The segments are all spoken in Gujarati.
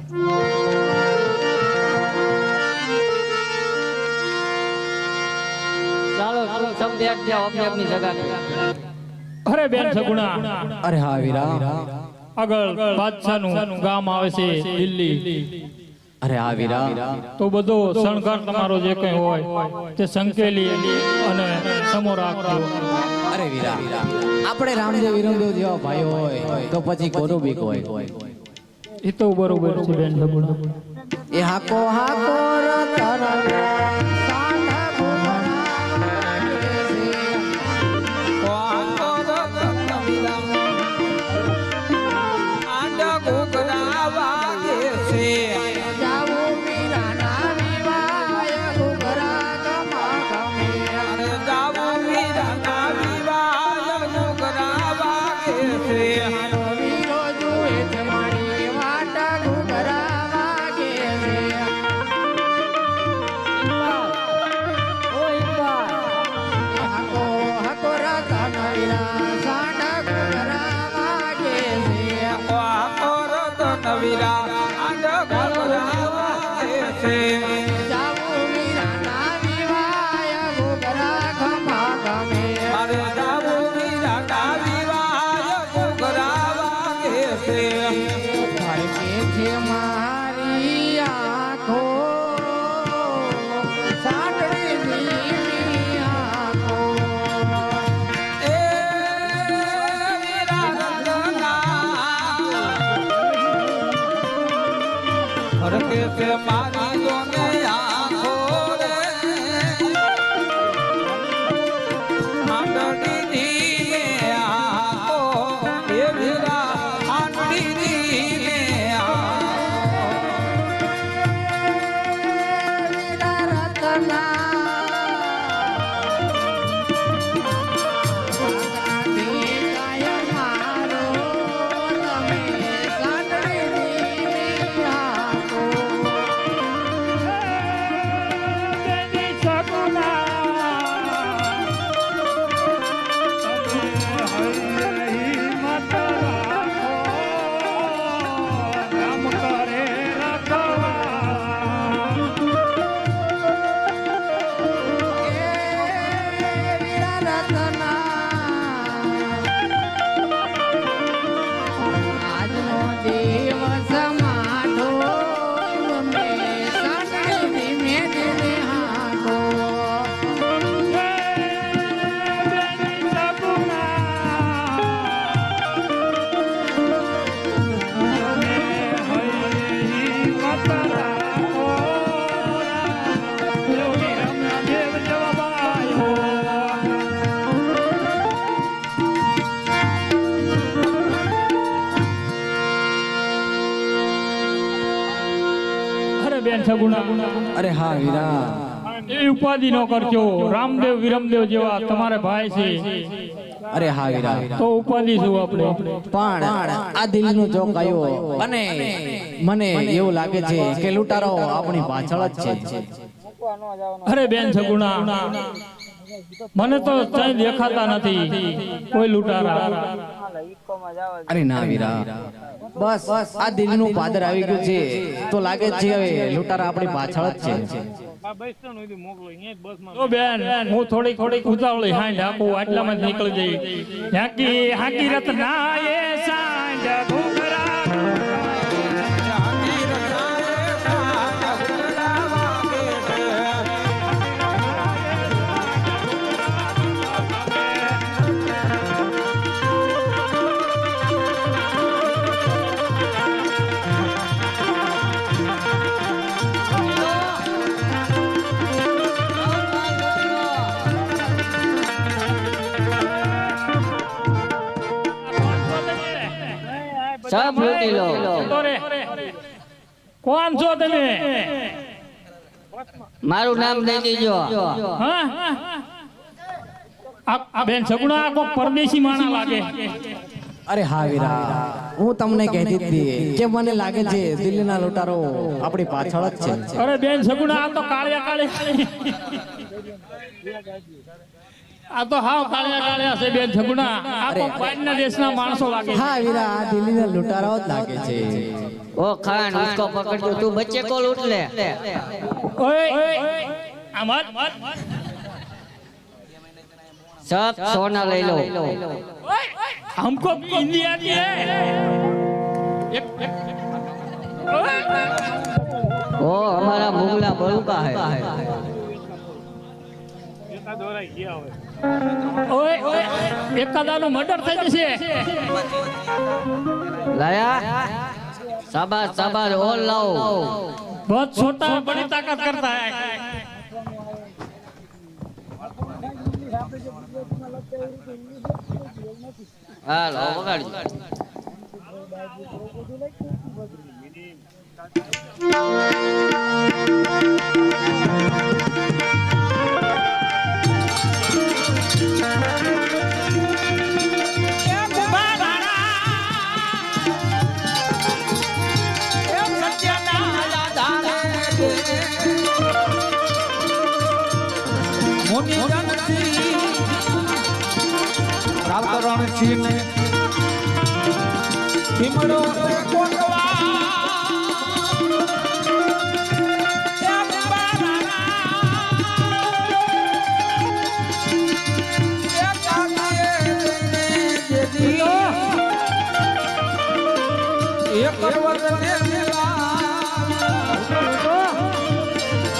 ચાલો सब बैठ जाओ अपनी अपनी जगह। અરે બેન સગુણા, અરે હા વીરા, આગળ બાદશાહનું ગામ આવે છે દિલ્હી। અરે હા વીરા, તો બધો શણગાર તમારો જે કઈ હોય તે સંકેલી અને સમો રાખજો। અરે વીરા, આપણે રામદેવ વિરમદેવ જેવા ભાઈ હોય તો પછી કોનો બીક હોય? એ તો બરોબર છે બેન સગુણા। એ હાકો હાકો અરે હા વીરા, એ ઉપાધિ ન કરજો, રામદેવ વિરમદેવ જેવા તમારા ભાઈ છે। અરે હા વીરા, તો ઉપાધિ શું આપણે? પણ આ દિલનો ચોક આવ્યો અને મને એવું લાગે છે કે લૂંટારો આપણી પાછળ જ છે। અરે બેન સગુણા, મને તો ક્યાંય દેખાતા નથી કોઈ લૂંટારા। અરે ના વીરા, બસ આ દિલનું પાદર આવી ગયું છે તો લાગે છે હવે લૂંટારા આપણી પાછળ જ છે। તો બેન, હું થોડીક ઉતાવળી હાંડ હાકું, આટલામાં જ નીકળી જઈ। હાકી હાકી રત્ના એ સાંજ ઘૂઘરા सब लूटी लो। કોણ છો તમે? મારું નામ દઈ દીજો। હા, આ બેન સગુણા આ કોઈ પરદેશી માણા લાગે। અરે હા વીરા, હું તમને કહેતી હતી કે મને લાગે છે દિલ્હીના લૂંટારો આપણી પાછળ જ છે। અરે બેન સગુણા, આ તો કાળિયા કાળી આ તો હાવ કાળિયા કાળિયા છે બેન છગુણા. આ તો બહારના દેશના માણસો લાગે છે. હા વીરા, આ દિલ્હીના લૂંટારાઓ જ લાગે છે. ओ खान उसको पकड़ के तू बच्चे को लूट ले ઓય આ મત सब सोना ले लो हमको इंडिया दिए वो हमारा मुगला बड़ू का है ઓય એકાદાનો મર્ડર થઈ જશે. लाया शाबाश शाबाश और लाओ बहुत छोटा बड़ी ताकत करता है. हाँ लो पकड़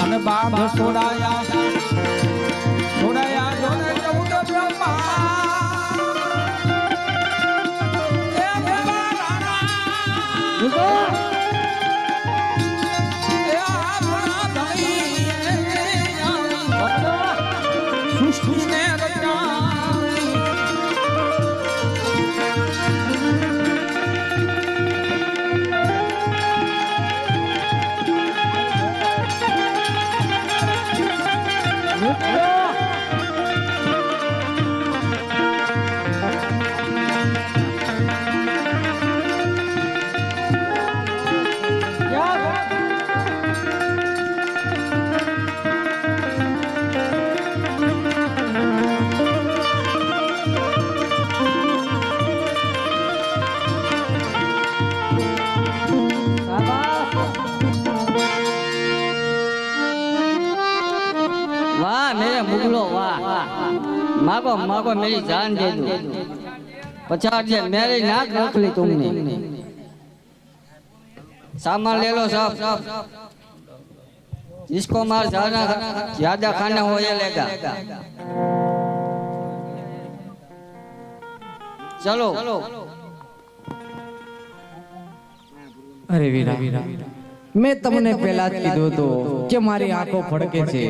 અને બાંધ છોડાયા છોડાયા જોને ચૌદ બ્રહ્મા એ બારાણા એ આપણા ધણી સુષ્ને રચના वाह मेरे मुगलो वाह मांगो मांगो मेरी जान दे दो 50 से मेरी नाक रख ली तुमने सामान ले लो सब जिसको मार जाना ज्यादा खाना हो ये लेगा चलो અરે વીરા, મેં તમને પહેલા જ કીધું હતું કે મારી આંખો ફડકે છે.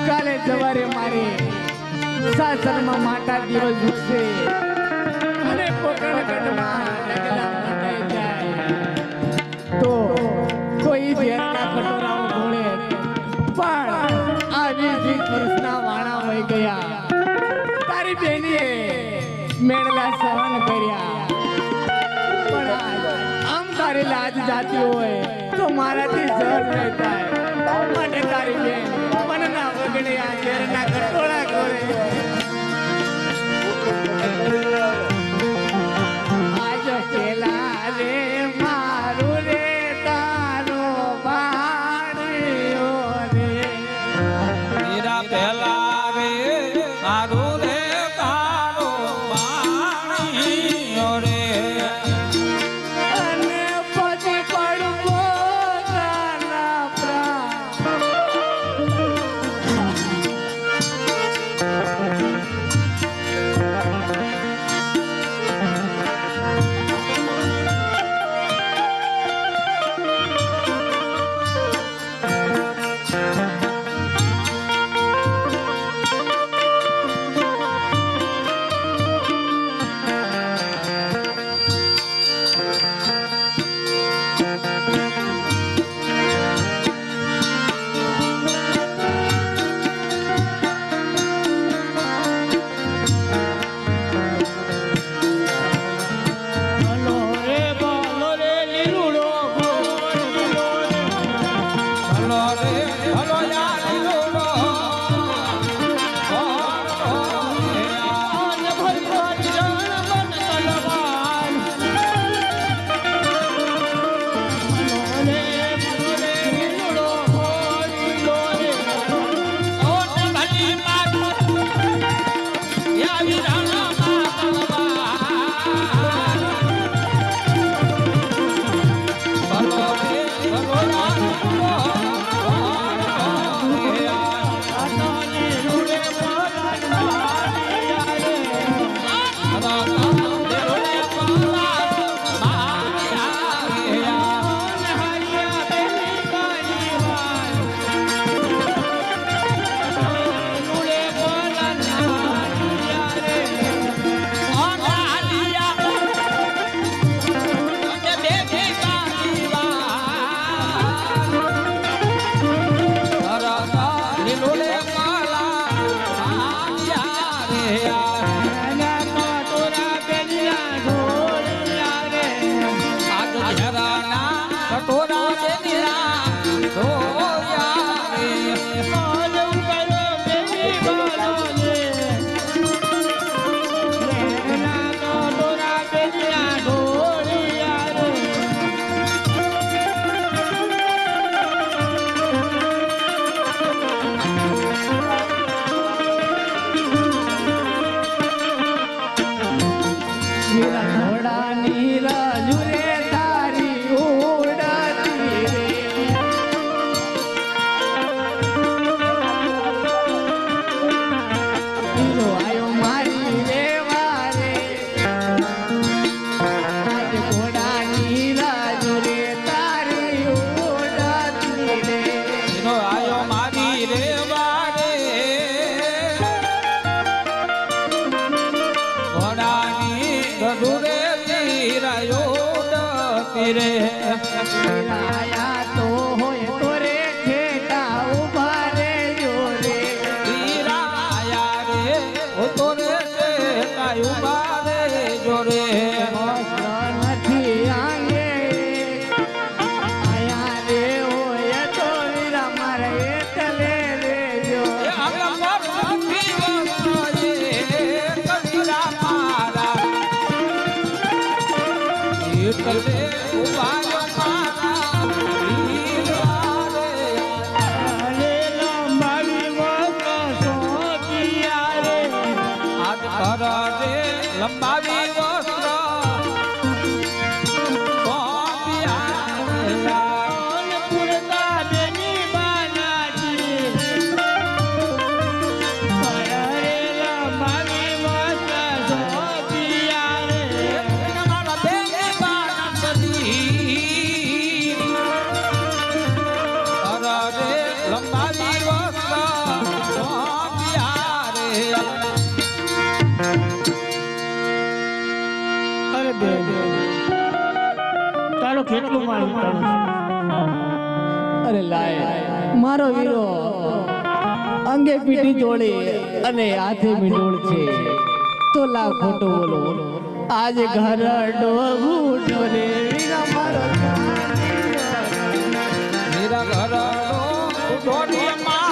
કાલે સવારે મારે સાસરમાં માતા દિવસ ઉઠશે અને પોકળગઢમાં લગ્ન જાય તો કોઈ ઝેરના કટોરાઓ ઢોળે પણ આજે 20 વર્ષના વાણા વહી ગયા તારી બેનીએ મેળલા સહન કર્યા પણ આમ તારી લાજ જાતી હોય તો મારાથી સહન નહીં થાય માટે તારી બેન મનના વગડે આ ઝેરના કટોરા ઘોળે આજ પેલા રે મારું રે તારો બાણિયો રે મેરા પહેલા રે મારું રે તારો પાણી રે અને પછી પડવો તારા પ્રાણ રે આયા તો હોય તો રે ખેટા ઉભા રે જોરે વીરાયા રે ઓ તો રે કાયું બારે જોરે નથી આંગે આયા રે હોય તો વીરા મારે એટલે રે જો એ આગળ નથી વસોયે કબીરા મારા એટલે ઉભાયો મારા વીરા રે લંબાવી વસ્ત્ર લંબાવી તારો કેટલું મારું અરે લાય મારો વીરો અંગે પીઠી જોડી અને હાથે મીંડોળ છે તો લા ખોટો બોલો આજ ઘર ડોગું રે વીરા મારો હીરા ઘર ડોડી